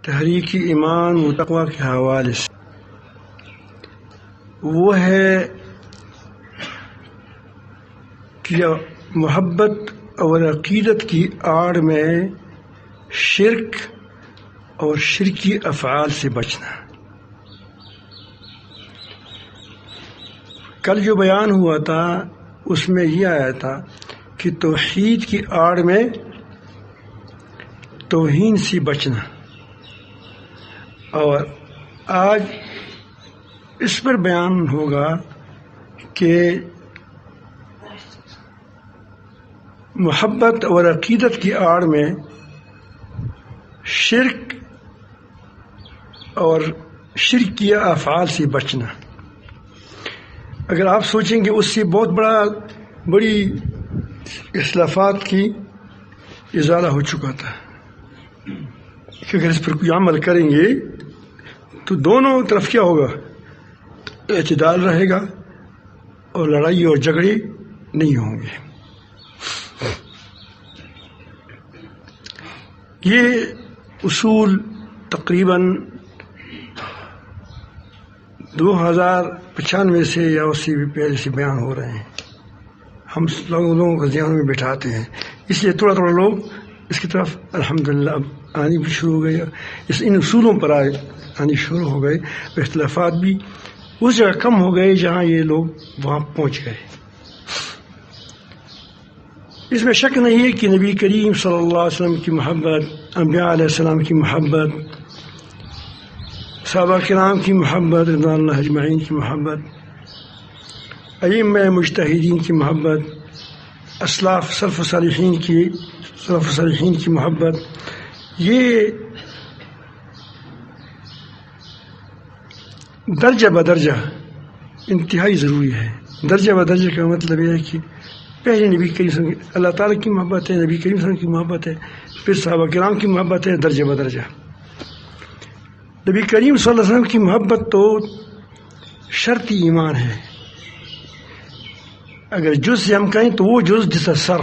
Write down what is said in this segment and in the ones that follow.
تحریک ایمان و تقویٰ کے حوالے سے، وہ ہے کہ محبت اور عقیدت کی آڑ میں شرک اور شرکی افعال سے بچنا۔ کل جو بیان ہوا تھا اس میں یہ آیا تھا کہ توحید کی آڑ میں توہین سے بچنا، اور آج اس پر بیان ہوگا کہ محبت اور عقیدت کی آڑ میں شرک اور شرکی افعال سے بچنا۔ اگر آپ سوچیں گے اس سے بہت بڑی اختلافات کی ازالہ ہو چکا تھا کہ اگر اس پر کوئی عمل کریں گے تو دونوں طرف کیا ہوگا؟ اعتدال رہے گا اور لڑائی اور جھگڑے نہیں ہوں گے۔ یہ اصول تقریباً 2095 سے یا اس سے بھی پہلے سے بیان ہو رہے ہیں، ہم لوگوں کو ذہنوں میں بٹھاتے ہیں، اس لیے تھوڑا تھوڑا لوگ اس کی طرف الحمدللہ اب آنی بھی شروع ہو گئی، ان اصولوں پر آنی شروع ہو گئے، اختلافات بھی اس جگہ کم ہو گئے جہاں یہ لوگ وہاں پہنچ گئے۔ اس میں شک نہیں ہے کہ نبی کریم صلی اللہ علیہ وسلم کی محبت، انبیاء علیہ السلام کی محبت، صحابہ کرام کی محبت رضوان اللہ اجمعین کی محبت، ائمہ مجتہدین کی محبت، اسلاف سلف صالحین کی محبت، یہ درجہ بدرجہ انتہائی ضروری ہے۔ درجہ بدرجہ کا مطلب یہ ہے کہ پہلے نبی کریم صلی اللہ علیہ وسلم اللہ تعالیٰ کی محبت ہے، نبی کریم صلی اللہ علیہ وسلم کی محبت ہے، پھر صحابہ کرام کی محبت ہے، درجہ بدرجہ۔ نبی کریم صلی اللہ علیہ وسلم کی محبت تو شرط ایمان ہے۔ اگر جز سے ہم کہیں تو وہ جز جس کا سر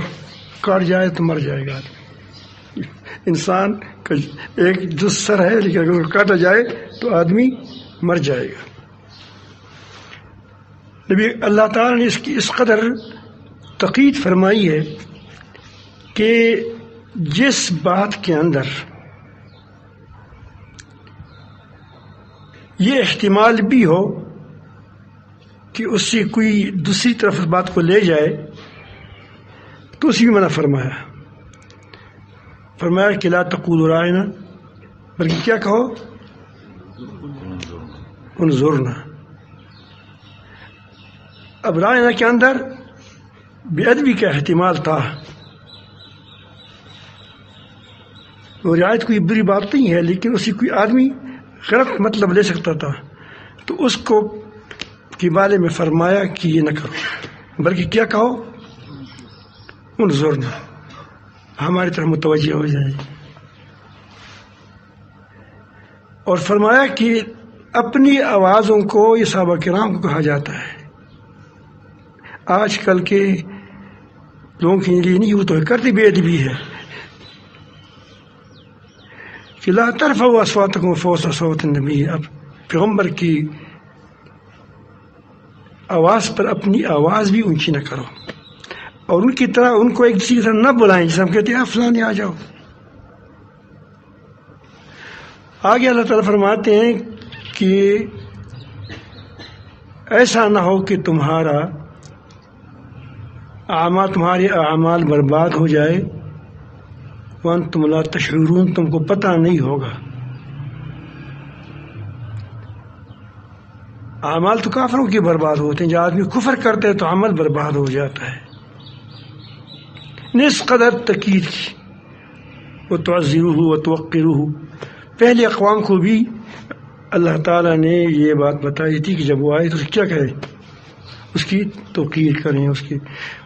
کاٹ جائے تو مر جائے گا آدمی۔ انسان کا ایک جز سر ہے، لیکن اگر کاٹا جائے تو آدمی مر جائے گا۔ نبی اللہ تعالیٰ نے اس کی اس قدر تقید فرمائی ہے کہ جس بات کے اندر یہ احتمال بھی ہو کہ اس سے کوئی دوسری طرف اس بات کو لے جائے تو اسی بھی منع فرمایا کہ لا تقولوا راعنا، بلکہ کیا کہو؟ انظرنا۔ اب راعنا کے اندر بے ادبی کا احتمال تھا، وہ رعایت کوئی بری بات نہیں ہے، لیکن اسی کوئی آدمی غلط مطلب لے سکتا تھا، تو اس کو کے بارے میں فرمایا کہ یہ نہ کرو، بلکہ کیا کہو؟ انظرنا، ہماری طرف متوجہ ہو جائے۔ اور فرمایا کہ اپنی آوازوں کو یہ صحابہ کرام کو کہا جاتا ہے۔ آج کل کے لوگوں کے لیے نہیں، وہ تو کرتے بے ادبی ہے کہ لا ترفعوا اصواتکم فوق صوت النبی، اب پیغمبر کی آواز پر اپنی آواز بھی اونچی نہ کرو، اور ان کی طرح ان کو ایک دوسرے کی طرح نہ بلائیں جیسے ہم کہتے ہیں فلاں آ جاؤ۔ آگے اللہ تعالیٰ فرماتے ہیں کہ ایسا نہ ہو کہ تمہارے اعمال برباد ہو جائے، وانتم لا تشعرون، تم کو پتہ نہیں ہوگا۔ اعمال تو کافروں کے برباد ہوتے ہیں، جب آدمی کفر کرتے ہیں تو عمل برباد ہو جاتا ہے۔ اس قدر تکید کی وتعزروہ وتوقروہ، پہلے اقوام کو بھی اللہ تعالیٰ نے یہ بات بتائی تھی کہ جب وہ آئے تو کیا کریں؟ اس کی توقیر کریں، اس کی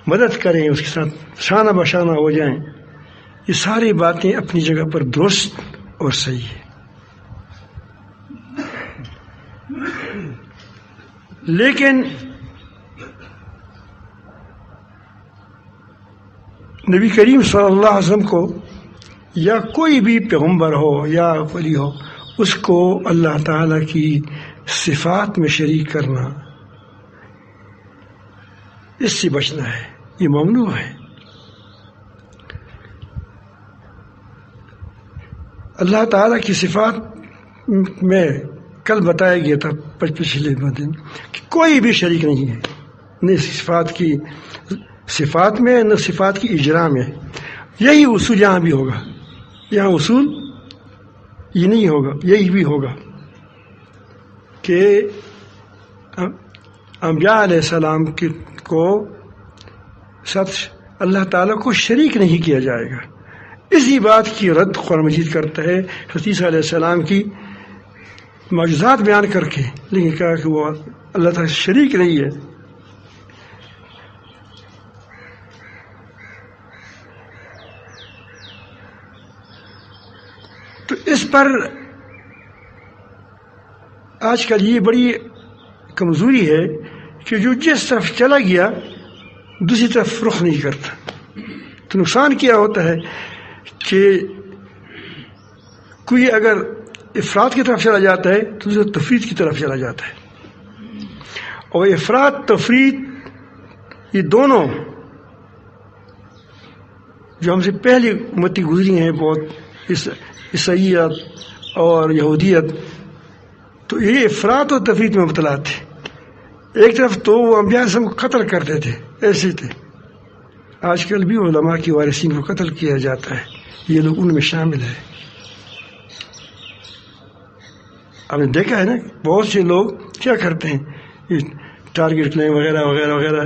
مدد کریں، اس کے ساتھ شانہ بشانہ ہو جائیں۔ یہ ساری باتیں اپنی جگہ پر درست اور صحیح ہے، لیکن نبی کریم صلی اللہ علیہ وسلم کو یا کوئی بھی پیغمبر ہو یا ولی ہو اس کو اللہ تعالیٰ کی صفات میں شریک کرنا، اس سے بچنا ہے، یہ ممنوع ہے۔ اللہ تعالیٰ کی صفات میں کل بتایا گیا تھا پچھلے دن کہ کوئی بھی شریک نہیں ہے، نہ صفات میں نہ صفات کی اجرا میں۔ یہی اصول یہاں بھی ہوگا، یہاں اصول یہ نہیں ہوگا، یہی بھی ہوگا کہ انبیاء علیہ السلام کو ساتھ اللہ تعالیٰ کو شریک نہیں کیا جائے گا۔ اسی بات کی رد قرآن مجید کرتا ہے حضرت عیسیٰ علیہ السلام کی معجزات بیان کر کے، لیکن کہا کہ وہ اللہ تعالیٰ شریک نہیں ہے۔ تو اس پر آج کل یہ بڑی کمزوری ہے کہ جو جس طرف چلا گیا دوسری طرف رخ نہیں کرتا۔ تو نقصان کیا ہوتا ہے کہ کوئی اگر افراد کی طرف چلا جاتا ہے تو دوسرا تفرید کی طرف چلا جاتا ہے، اور افراد تفرید یہ دونوں جو ہم سے پہلی امتی گزری ہیں بہت، عیسائیت اور یہودیت، تو یہ افراد و تفرید میں مبتلا تھے۔ ایک طرف تو وہ انبیاء سے قتل کرتے تھے، ایسے تھے۔ آج کل بھی علماء کی وارثین کو قتل کیا جاتا ہے، یہ لوگ ان میں شامل ہیں۔ آپ نے دیکھا ہے نا بہت سے لوگ کیا کرتے ہیں، یہ ٹارگیٹ کلیم وغیرہ وغیرہ وغیرہ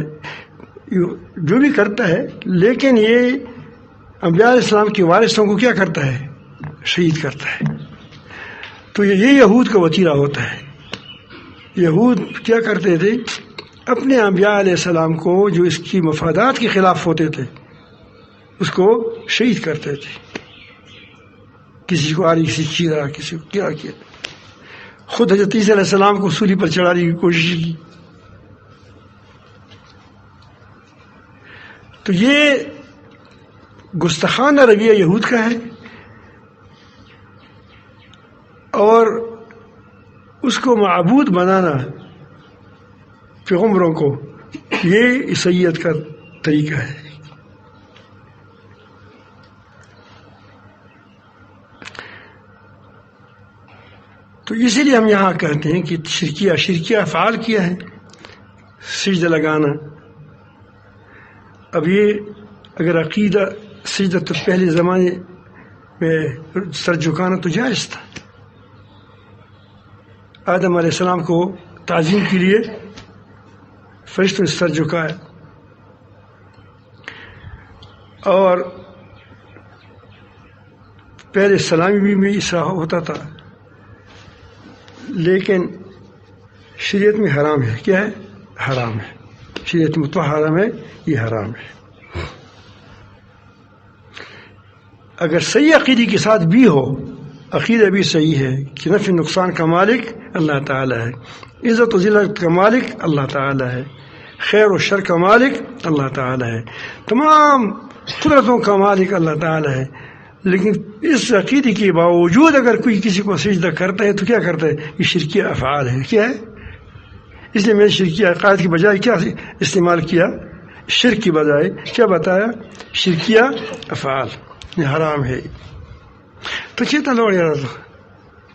جو بھی کرتا ہے، لیکن یہ انبیاء علیہ السلام کے وارثوں کو کیا کرتا ہے، شہید کرتا ہے۔ تو یہ یہود کا وتیرہ ہوتا ہے۔ یہود کیا کرتے تھے، اپنے انبیاء علیہ السلام کو جو اس کی مفادات کے خلاف ہوتے تھے اس کو شہید کرتے تھے، کسی کو آری، کسی چیرا، کسی کو کیا کیا۔ خود حضرت عیسیٰ علیہ السلام کو سولی پر چڑھانے کی کوشش کی۔ تو یہ گستاخانہ رویہ یہود کا ہے، اور اس کو معبود بنانا پیغمبروں کو، یہ عیسائیت کا طریقہ ہے۔ تو اسی لیے ہم یہاں کہتے ہیں کہ شرکیہ افعال کیا ہے، سجدہ لگانا۔ اب یہ اگر عقیدہ سجدہ تو پہلے زمانے میں سر جھکانا تو جائز تھا۔ آدم علیہ السلام کو تعظیم کے لیے فرشتوں نے سر جھکایا، اور پہلے سلامی بھی اس طرح ہوتا تھا، لیکن شریعت میں حرام ہے۔ کیا ہے؟ حرام ہے، شریعت مطلق حرام ہے، یہ حرام ہے۔ اگر صحیح عقیدے کے ساتھ بھی ہو، عقیدہ بھی صحیح ہے کہ نفع نقصان کا مالک اللہ تعالیٰ ہے، عزت و ذلت کا مالک اللہ تعالیٰ ہے، خیر و شر کا مالک اللہ تعالیٰ ہے، تمام قدرتوں کا مالک اللہ تعالیٰ ہے، لیکن اس عقیدے کے باوجود اگر کوئی کسی کو سجدہ کرتا ہے تو کیا کرتا ہے؟ یہ شرکیہ افعال ہے۔ کیا ہے؟ اس لیے میں نے شرکیہ عقائد کی بجائے کیا استعمال کیا؟ شرک کی بجائے کیا بتایا؟ شرکیہ افعال، یہ حرام ہے۔ تو چیتا لوڑ یار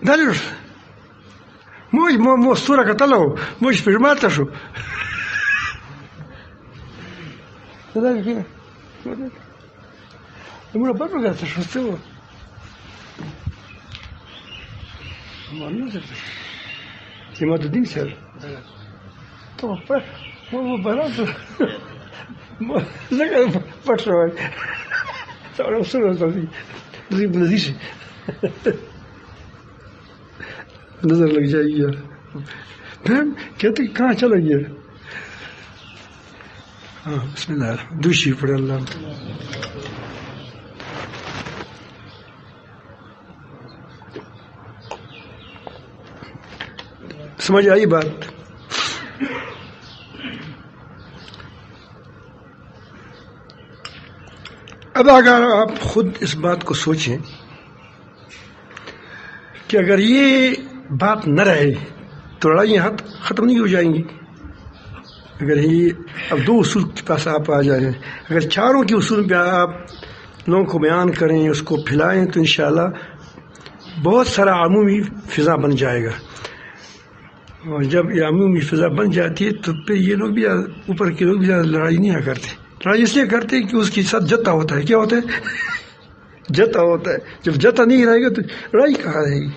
دالر موج سورة كتلو موج في جماعة شو هذا كده يقول برضو قاعد شو تسوي ما نزل كما تدين سر طبعا مو بنات زين فترة صار وصلنا زين زين بلديش نظر لگ جائے گی یار، پھر کہتے کہاں چلا گیا؟ ہاں بسم اللہ الرحمن دوشی پڑھے اللہ۔ سمجھ آئی بات؟ اب اگر آپ خود اس بات کو سوچیں کہ اگر یہ بات نہ رہے تو لڑائیاں ختم نہیں ہو جائیں گی. اگر یہ اب 2 اصول کے پاس آپ آ جائیں، اگر چاروں کے اصول پہ آپ لوگوں کو بیان کریں، اس کو پھیلائیں، تو انشاءاللہ بہت سارا عمومی فضا بن جائے گا. اور جب یہ عمومی فضا بن جاتی ہے تو پھر یہ لوگ بھی اوپر کے لوگ بھی زیادہ لڑائی نہیں کرتے. لڑائی اس لیے کرتے کہ اس کے ساتھ جتا ہوتا ہے. کیا ہوتا ہے؟ جتا ہوتا ہے. جب جتا نہیں رہے گا تو لڑائی کہاں رہے گی؟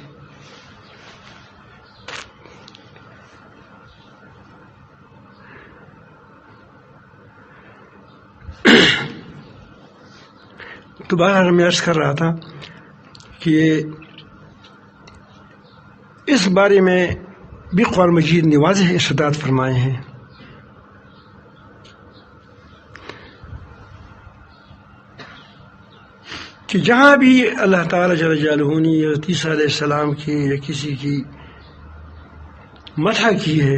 تو بہرحال میں عرض کر رہا تھا کہ اس بارے میں بھی قرآن مجید نے واضح ارشادات فرمائے ہیں. کہ جہاں بھی اللہ تعالیٰ جل جلالہ نے حضرت عیسیٰ علیہ السلام کی یا کسی کی مدح کی ہے،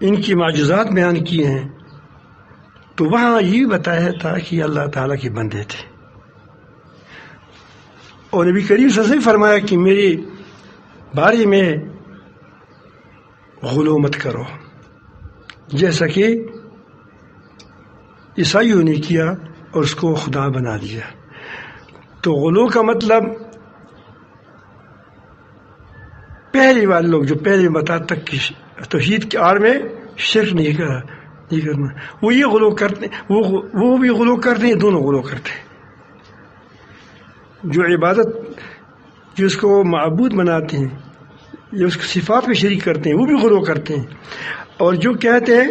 ان کی معجزات بیان کیے ہیں، تو وہاں یہ بتایا تھا کہ یہ اللہ تعالیٰ کے بندے تھے. اور نبی کریم صلی اللہ علیہ وسلم نے فرمایا کہ میرے بارے میں غلو مت کرو، جیسا کہ عیسائیوں نے کیا اور اس کو خدا بنا دیا. تو غلو کا مطلب پہلے والے لوگ جو پہلے متا تک کی توحید کے آڑ میں شرک نہیں کرنا، وہ یہ غلو کرتے، وہ بھی غلو کرتے ہیں، دونوں غلو کرتے ہیں. جو عبادت جو اس کو معبود بناتے ہیں یا اس کی صفات میں شریک کرتے ہیں، وہ بھی غلو کرتے ہیں. اور جو کہتے ہیں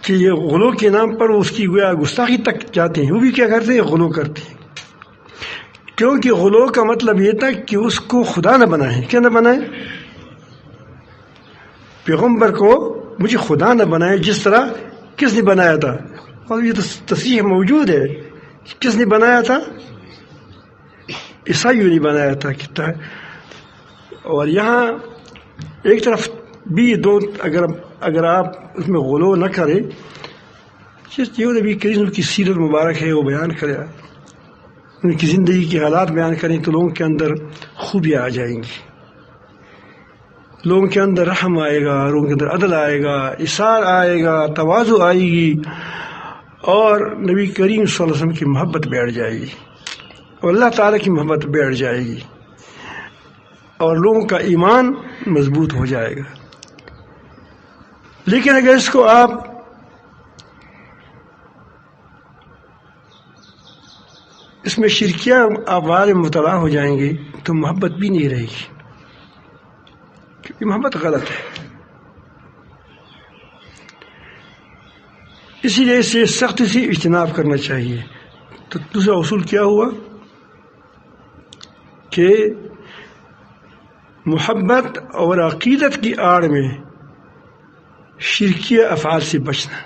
کہ یہ غلو کے نام پر اس کی گویا گستاخی تک جاتے ہیں، وہ بھی کیا کرتے ہیں؟ غلو کرتے ہیں. کیونکہ غلو کا مطلب یہ تھا کہ اس کو خدا نہ بنائیں. کیا نہ بنائیں؟ پیغمبر کو مجھے خدا نہ بنائے، جس طرح کس نے بنایا تھا. اور یہ تو تصریح موجود ہے. کس نے بنایا تھا؟ عیسائیوں نے بنایا تھا. اور یہاں ایک طرف بھی دو، اگر آپ اس میں غلو نہ کریں، جو نبی کریم کی سیرت مبارک ہے وہ بیان کرے، ان کی زندگی کے حالات بیان کریں، تو لوگوں کے اندر خوبیاں آ جائیں گی، لوگوں کے اندر رحم آئے گا، لوگوں کے اندر عدل آئے گا، اثار آئے گا، تواضع آئے گی، اور نبی کریم صلی اللہ علیہ وسلم کی محبت بیٹھ جائے گی، اور اللہ تعالیٰ کی محبت بیٹھ جائے گی، اور لوگوں کا ایمان مضبوط ہو جائے گا. لیکن اگر اس کو آپ اس میں شرکیہ اعمال میں مبتلا ہو جائیں گے تو محبت بھی نہیں رہے گی، کیونکہ محبت غلط ہے. اسی لیے اسے سختی سے اجتناب کرنا چاہیے. تو دوسرا اصول کیا ہوا کہ محبت اور عقیدت کی آڑ میں شرکیہ افعال سے بچنا.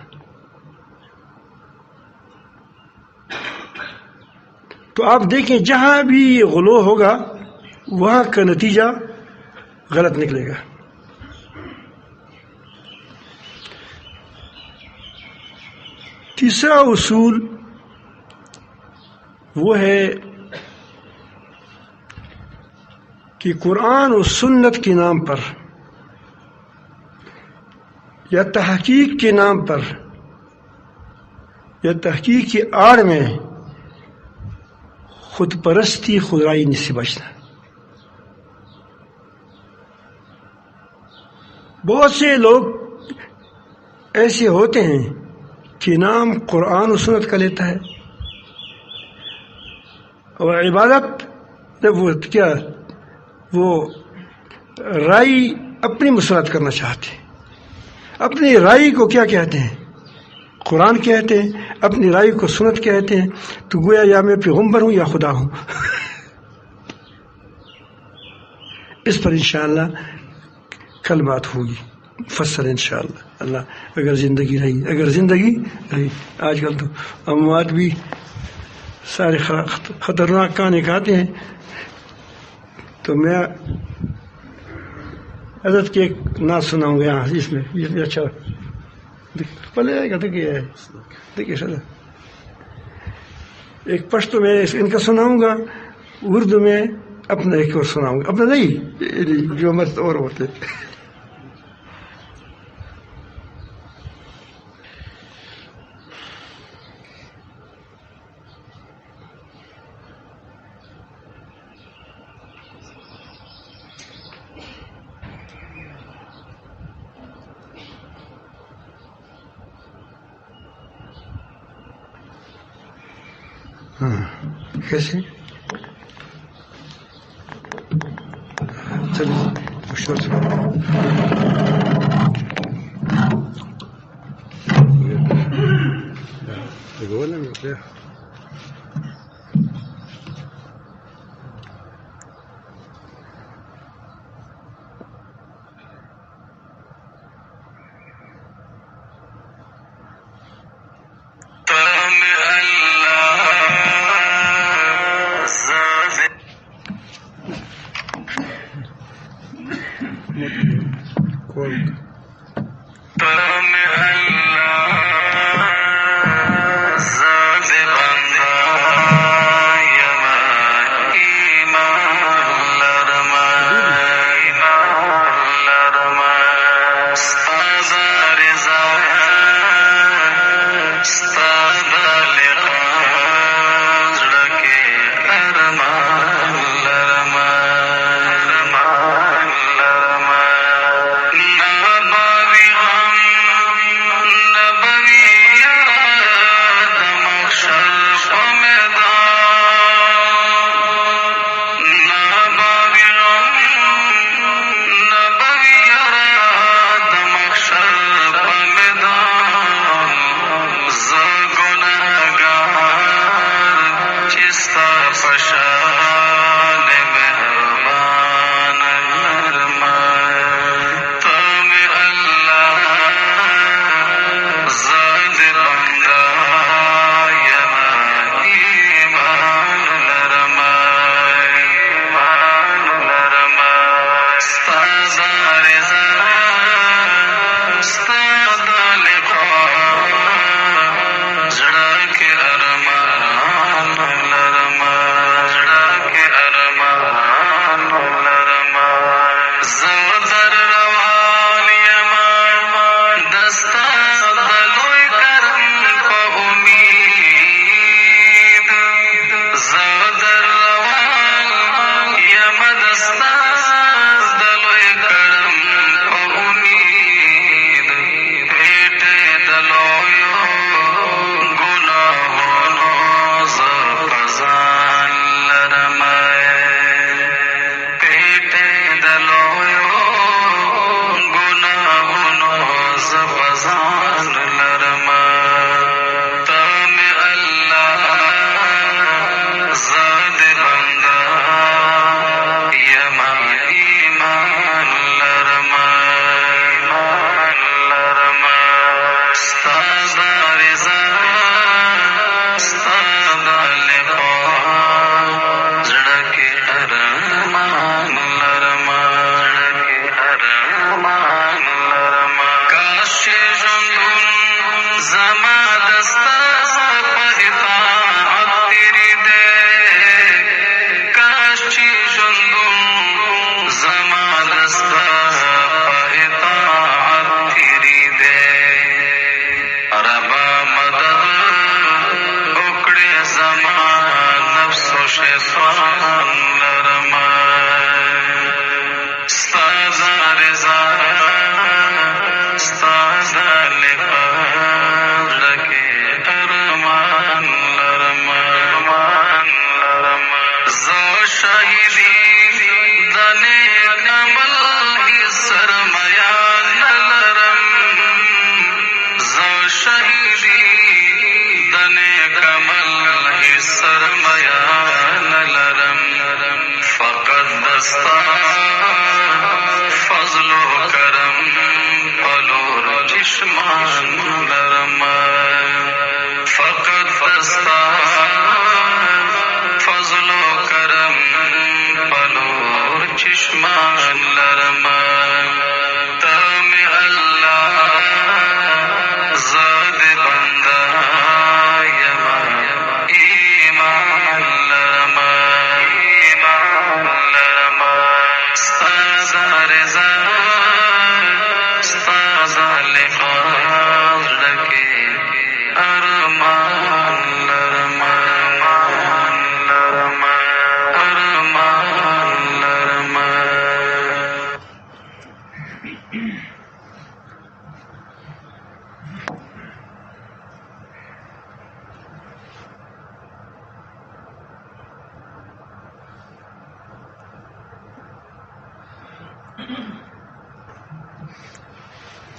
تو آپ دیکھیں جہاں بھی یہ غلو ہوگا وہاں کا نتیجہ غلط نکلے گا. تیسرا اصول وہ ہے کہ قرآن و سنت کے نام پر یا تحقیق کے نام پر یا تحقیق کی آڑ میں خود پرستی خدائی سے بچنا. بہت سے لوگ ایسے ہوتے ہیں کہ نام قرآن و سنت کا لیتا ہے اور عبادت وہ رائے اپنی مسلط کرنا چاہتے ہیں. اپنی رائے کو کیا کہتے ہیں؟ قرآن کہتے ہیں. اپنی رائے کو سنت کہتے ہیں. تو گویا یا میں پیغمبر ہوں یا خدا ہوں. اس پر انشاءاللہ کل بات ہوگی مفصل انشاءاللہ. اللہ اگر زندگی رہی. آج کل تو اموات بھی سارے خطرناک کہانی کہتے ہیں. تو میں حضرت کی ایک نعت سناؤں گا یہاں، اس میں اچھا پلے آئے گا دیکھیے سر ایک پشتو میں ان کا سناؤں گا، اردو میں اپنا ایک اور سناؤں گا، اپنا نہیں جو مرد اور ہوتے. کیسے چلیے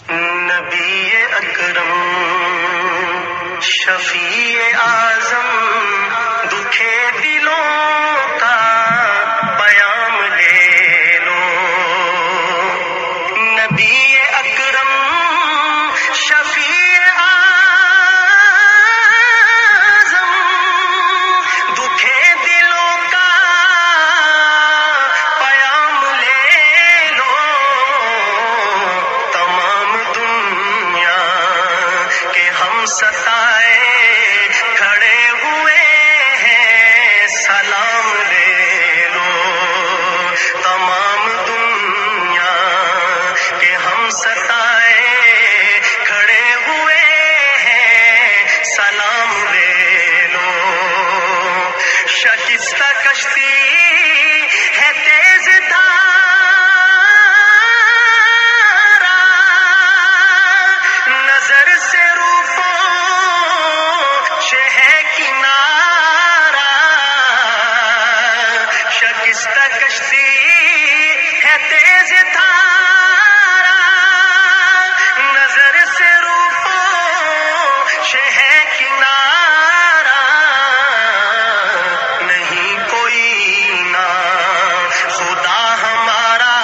نبی اکرم شفیع اعظم دکھے دلوں کا پیام لے لو. نبی اکرم شفیع اعظم دکھے دلوں کا پیام لے لو. تمام دنیا کے ہم ستائے کھڑے ہوئے ہیں سلام لے لو. تمام دنیا کے ہم ستائے کھڑے ہوئے ہیں سلام لے لو. شکستہ کشتی ہے تیز دھارا نظر سے روپو ہے کنارا. شکستہ کشتی ہے تیز دھارا نظر سے روپو ہے کنارا. نہیں کوئی نا خدا ہمارا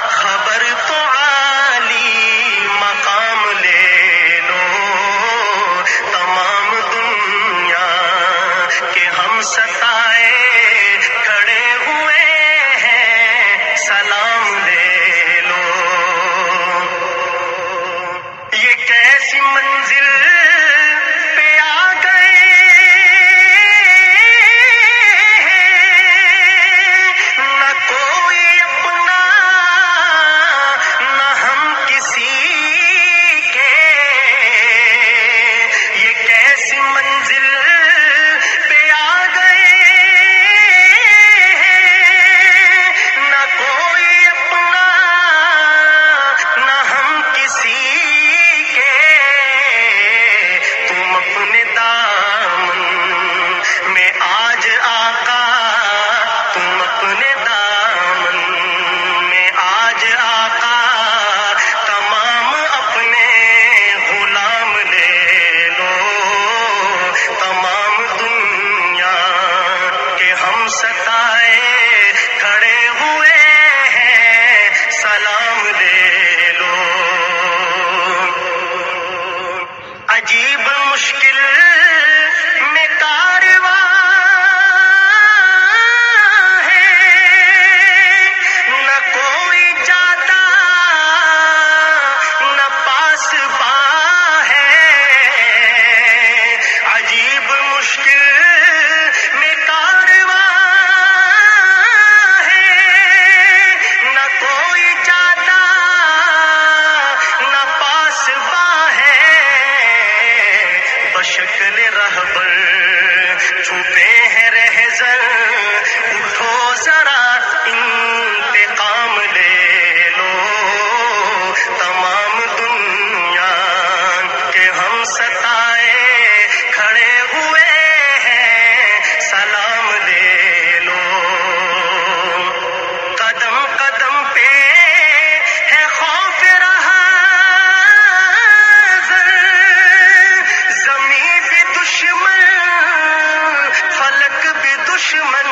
خبر تو عالی مقام لے لو. تمام دنیا کے ہم ستائے کھڑے ہوئے ہیں سلام لے لو. یہ کیسی منزل پہ آ گئے نہ کوئی اپنا نہ ہم کسی کے. یہ کیسی منزل پہ آ گئے نہ کوئی اپنا نہ ہم کسی کے. تم اپنے دامن میں آج آقا تم اپنے دامن میں آج آقا تمام اپنے غلام لے لو. تمام دنیا کے ہم ستائے کھڑے ہوئے ہیں سلام لے لو. عجیب مشکل میں کارواں ہے نہ کوئی جاتا نہ پاس باں ہے. عجیب مشکل میں کارواں ہے نہ کوئی جاتا نہ پاس باں ہے. بشکل رہبر چھپے ہیں رہزن اٹھو ذرا انتقام لے لو. تمام دنیا کے ہم ستائے کھڑے ہوئے ہیں سلام لے لو. قدم قدم پہ ہے خوف رہا زمین بھی دشمن فلک بھی دشمن.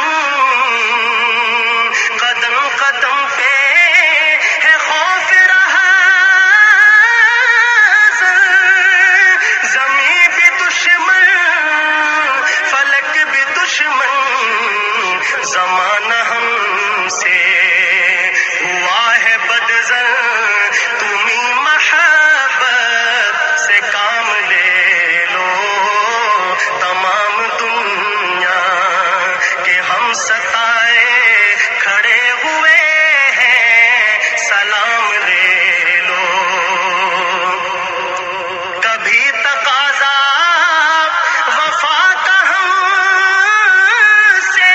قدم قدم پہ ہے خوف رہا زمین بھی دشمن فلک بھی دشمن. زمانہ ہم سے ہوا ہے بدزن تمہیں محبت سے کام لے لو. تمام دنیا کے ہم ستائے کھڑے ہوئے ہیں سلام لے لو. کبھی تقاضا وفا کا ہم سے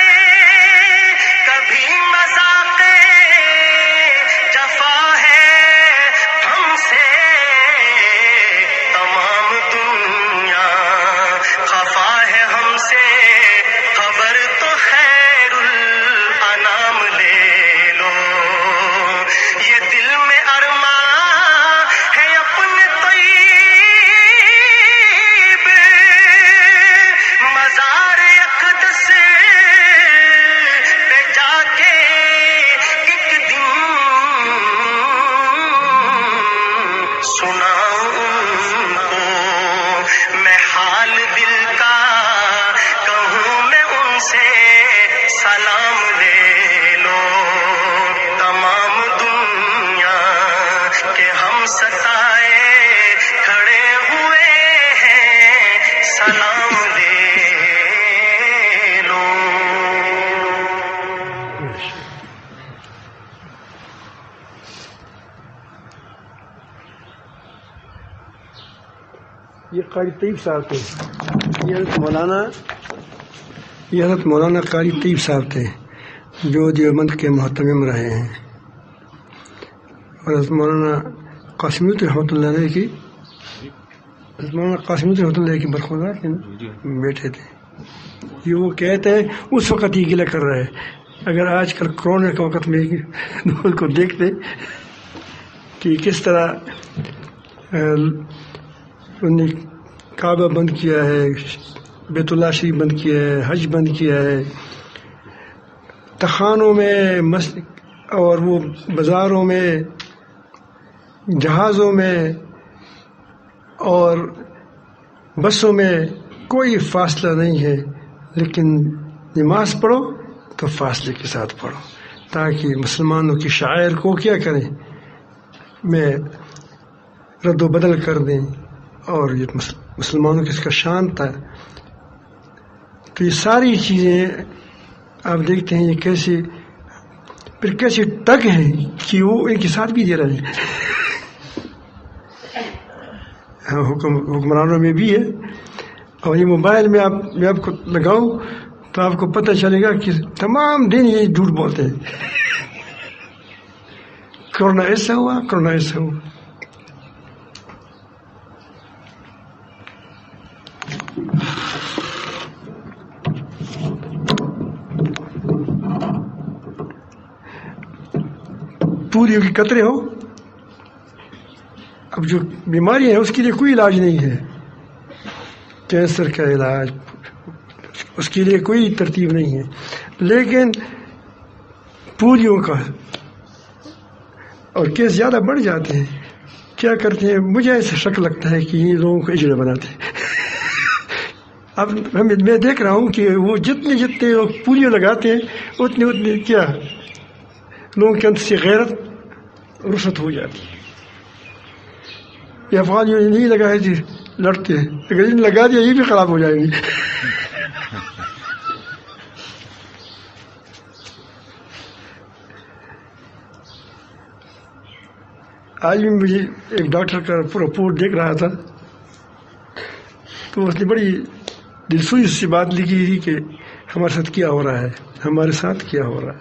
کبھی مذاق یہ قاری طیب صاحب تھے، یہ حضرت مولانا قاری طیب صاحب تھے جو دیوبند کے محتمم رہے ہیں، اور حضرت مولانا قاسمی رحمۃ اللہ علیہ کی برخوردار کے بیٹھے تھے۔ یہ وہ کہتے ہیں اس وقت یہ گلہ کر رہے ہیں، اگر آج کل کرونا کے وقت میں دول کو دیکھتے کہ کس طرح انہوں نے کعبہ بند کیا ہے، بیت اللہ شریف بند کیا ہے، حج بند کیا ہے، تخانوں میں اور وہ بازاروں میں، جہازوں میں اور بسوں میں کوئی فاصلہ نہیں ہے، لیکن نماز پڑھو تو فاصلے کے ساتھ پڑھو تاکہ مسلمانوں کی شعائر کو کیا کریں میں رد و بدل کر دیں، اور یہ مسلمانوں کی اس کا شان تھا۔ تو یہ ساری چیزیں آپ دیکھتے ہیں یہ کیسے ٹگ ہیں کہ وہ ان کے ساتھ بھی دے رہے ہیں۔ حکمرانوں میں بھی ہے، اور یہ موبائل میں میں آپ کو لگاؤں تو آپ کو پتہ چلے گا کہ تمام دن یہ جھوٹ بولتے ہیں، کرونا ایسا ہوا، کرونا ایسا ہوا۔ پولیو کی قطرے ہو، اب جو بیماری ہے اس کے لیے کوئی علاج نہیں ہے، کینسر کا علاج اس کے لیے کوئی ترتیب نہیں ہے، لیکن پولیو کا اور کیس زیادہ بڑھ جاتے ہیں، کیا کرتے ہیں؟ مجھے ایسا شک لگتا ہے کہ یہ لوگوں کو اجڑے بناتے ہیں۔ اب میں دیکھ رہا ہوں کہ وہ جتنے لوگ پولیو لگاتے ہیں اتنے کیا لوگوں کے اندر سے غیرت رخصت ہو جاتی ہے۔ یہ افغان جو نہیں لگائے تھے لڑتے ہیں، اگر ان لگا دیا یہ بھی خراب ہو جائیں گے۔ آج بھی مجھے ایک ڈاکٹر کا رپورٹ دیکھ رہا تھا تو اس نے بڑی دلسوئی سے بات لکھی تھی کہ ہمارے ساتھ کیا ہو رہا ہے، ہمارے ساتھ کیا ہو رہا ہے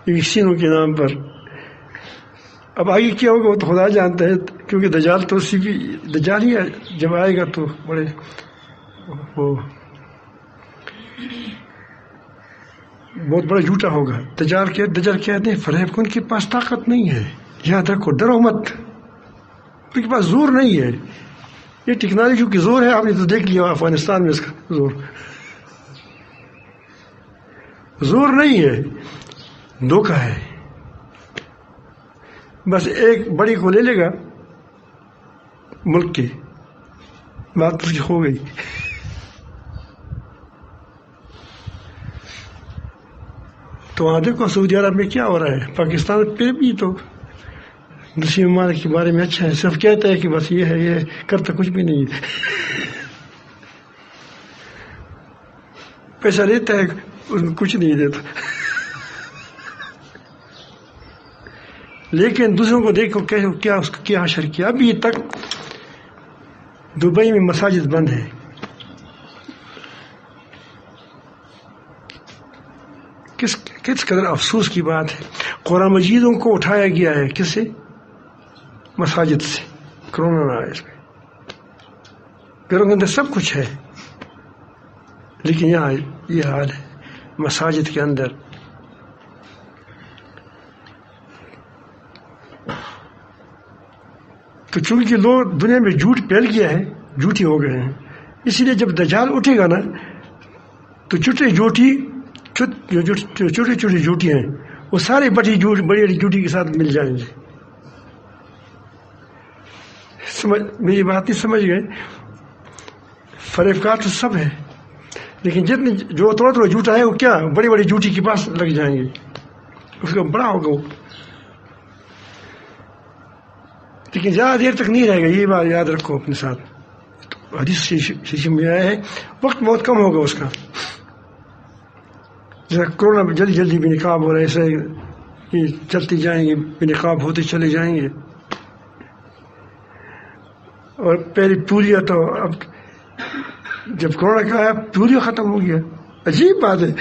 ویکسینوں کے نام پر۔ اب آگے کیا ہوگا وہ تو خدا جانتا ہے، کیونکہ دجال تو دجال ہی جب آئے گا تو بڑے وہ بہت بڑا جھوٹا ہوگا۔ دجال کہتے ہیں فریب کو ان کے پاس طاقت نہیں ہے، یاد رکھو، ڈرو مت، ان کے پاس زور نہیں ہے۔ یہ ٹیکنالوجی کی زور ہے، آپ نے تو دیکھ لیا افغانستان میں اس کا زور نہیں ہے، دھوکہ ہے۔ بس ایک بڑی کو لے لے گا ملک کی، بات ہو گئی۔ تو وہاں دیکھو سعودی عرب میں کیا ہو رہا ہے، پاکستان پہ بھی تو دوسری ممالک کے بارے میں اچھا ہے، صرف کہتا ہے کہ بس یہ ہے، یہ کرتا کچھ بھی نہیں ہے، پیسہ لیتا ہے اس میں کچھ نہیں دیتا۔ لیکن دوسروں کو دیکھو کیا اس کا کیا حشر کیا۔ ابھی تک دبئی میں مساجد بند ہیں، کس قدر افسوس کی بات ہے۔ قرآن مجیدوں کو اٹھایا گیا ہے کس سے؟ مساجد سے۔ کرونا نہ آئے اس میں، گھروں کے اندر سب کچھ ہے، لیکن یہاں یہ حال ہے مساجد کے اندر۔ تو چونکہ لوگ دنیا میں جھوٹ پھیل گیا ہے، جھوٹی ہو گئے ہیں، اسی لیے جب دجال اٹھے گا نا تو چھوٹی چھوٹی جھوٹی ہیں وہ سارے بڑی جھوٹی کے ساتھ مل جائیں گے۔ میری بات نہیں سمجھ گئے؟ فریب کار تو سب ہے، لیکن جتنے جو تھوڑا جھوٹا ہے وہ کیا بڑی جھوٹی کے پاس لگ جائیں گے، اس کا بڑا ہوگا وہ، لیکن زیادہ دیر تک نہیں رہے گا۔ یہ بات یاد رکھو اپنے ساتھ، حدیث شریف میں آیا ہے وقت بہت کم ہوگا اس کا۔ جیسا کرونا میں جلدی بے نقاب ہو رہا ہے، ایسے یہ چلتے جائیں گے، بے نقاب ہوتے چلے جائیں گے۔ اور پہلے پولیو تو اب جب کورونا کا آیا پولیو ختم ہو گیا. عجیب بات ہے.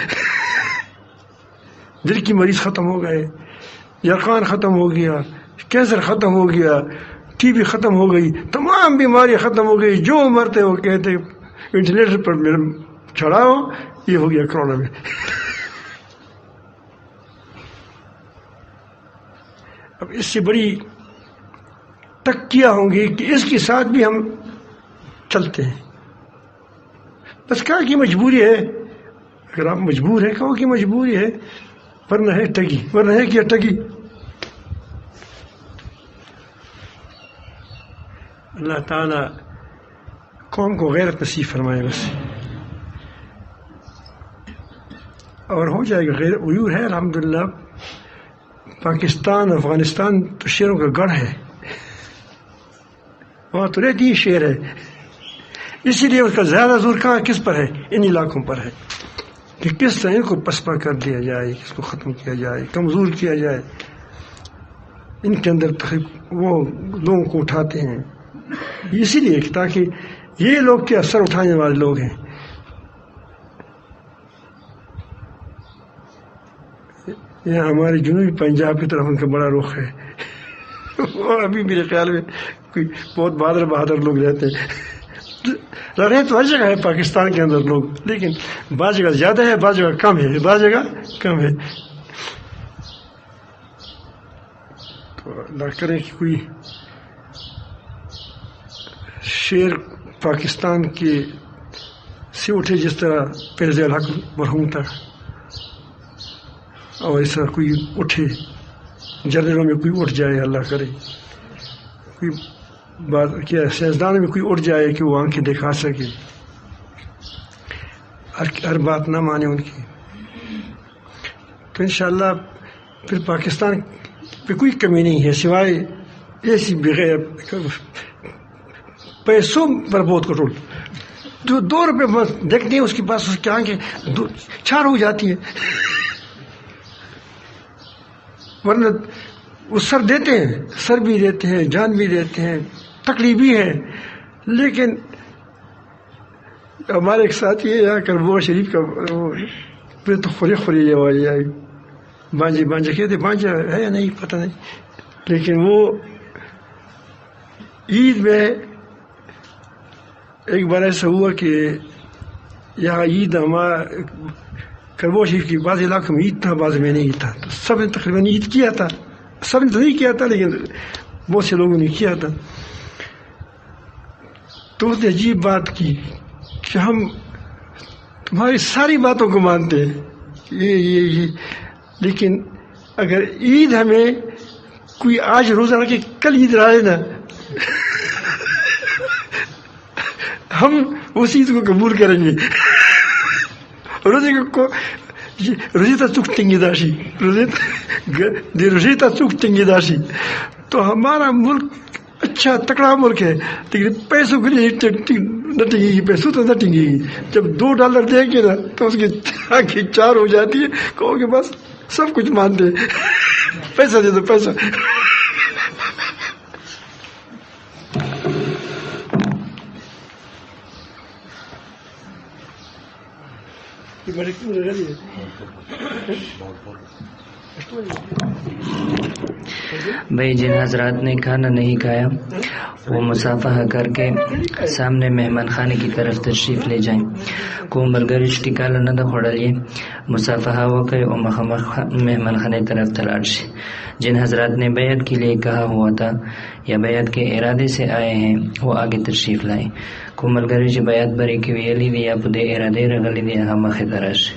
دل کی مریض ختم ہو گئے، یرقان ختم ہو گیا، کینسر ختم ہو گیا، ٹی بی ختم ہو گئی، تمام بیماریاں ختم ہو گئی. جو مرتے وہ کہتے وینٹیلیٹر پر میرا چڑھاؤ، یہ ہو گیا کرونا میں. اب اس سے بڑی تکیہ ہوں گی کہ اس کے ساتھ بھی ہم چلتے ہیں. بس کہا کہ مجبوری ہے. اگر آپ مجبور ہیں کہو کہ مجبوری ہے، ورنہ ہے ٹگی، ورنہ ہے کیا ٹگی. اللہ تعالیٰ قوم کو غیرت نصیب فرمائے بس، اور ہو جائے گا. غیر عیور ہے الحمدللہ. پاکستان افغانستان تو شیروں کا گڑھ ہے، وہاں تو رہتی ہی شیر ہے. اسی لیے اس کا زیادہ زور کہاں کس پر ہے؟ ان علاقوں پر ہے کہ کس طرح ان کو پسپا کر دیا جائے، اس کو ختم کیا جائے، کمزور کیا جائے. ان کے اندر وہ لوگوں کو اٹھاتے ہیں اسی لیے تاکہ یہ لوگ کے اثر اٹھانے والے لوگ ہیں. یہاں ہمارے جنوبی پنجاب کی طرف ان کا بڑا رخ ہے. اور ابھی میرے خیال میں کوئی بہت بہادر لوگ رہتے ہیں. رہے تو ہر جگہ ہے پاکستان کے اندر لوگ، لیکن بعض جگہ زیادہ ہے، بعض جگہ کم ہے، بعض جگہ کم ہے. تو اللہ کرے کہ کوئی شیر پاکستان کے سے اٹھے جس طرح پردے الحق مرحوم تھا، اور اس طرح کوئی اٹھے، جنرلوں میں کوئی اٹھ جائے. اللہ کرے کوئی بات کیا سیاستدانوں میں کوئی اٹھ جائے کہ وہ آنکھیں دکھا سکے، ہر بات نہ مانے ان کی. تو انشاءاللہ پھر پاکستان پہ کوئی کمی نہیں ہے سوائے ایسی بغیر پیسوں پر بہت کنٹرول. جو 2 روپے دیکھتے ہیں اس کے پاس اس کی آنکھیں 4 ہو جاتی ہیں. ورنہ وہ سر دیتے ہیں، سر بھی دیتے ہیں، جان بھی دیتے ہیں، تکلیف بھی ہے. لیکن ہمارے ایک ساتھی ہے یہاں کربوڑ شریف کا، پھر تو خوری یہ والی آئی بانجے کہتے بانجا ہے یا نہیں پتہ نہیں. لیکن وہ عید میں ایک بار ایسا ہوا کہ یہاں عید ہمارا کربوڑ شریف کی بعض علاقوں میں عید تھا، بعض میں نہیں تھا. تو سب نے تقریباً عید کیا تھا، سب نے تو نہیں کیا تھا لیکن بہت سے لوگوں نے کیا تھا. تو اس نے عجیب بات کی کہ ہم تمہاری ساری باتوں کو مانتے ہیں یہ لیکن اگر عید ہمیں کوئی آج روزہ رکھے کل عید رہے نا ہم اس عید کو قبول کریں گے. روزیتا چک تنگی داشی روزیتا چک تنگی داشی. تو ہمارا ملک اچھا تکڑا ملک ہے لیکن پیسوں کے لیے نہ ٹنگے گی، پیسوں تو نہ ٹنگے گی. جب $2 دیں گے نا تو اس کی آنکھیں 4 ہو جاتی ہے. کہو کہ بس سب کچھ مانتے ہیں، پیسہ دے دو پیسہ. بھائی جن حضرات نے کھانا نہیں کھایا وہ مصافحہ کر کے سامنے مہمان خانے کی طرف تشریف لے جائیں. کو ملګری ټیکاله نه ده خوړلې مصافحہ وکړي اور مہمان خانے طرف تلاش شي. جن حضرات نے بیعت کے لیے کہا ہوا تھا یا بیعت کے ارادے سے آئے ہیں وہ آگے تشریف لائیں. کو ملګری چې بیعت بری کې ویلي دي یا په دې اراده راغلي دي هغه مخې ته راشي.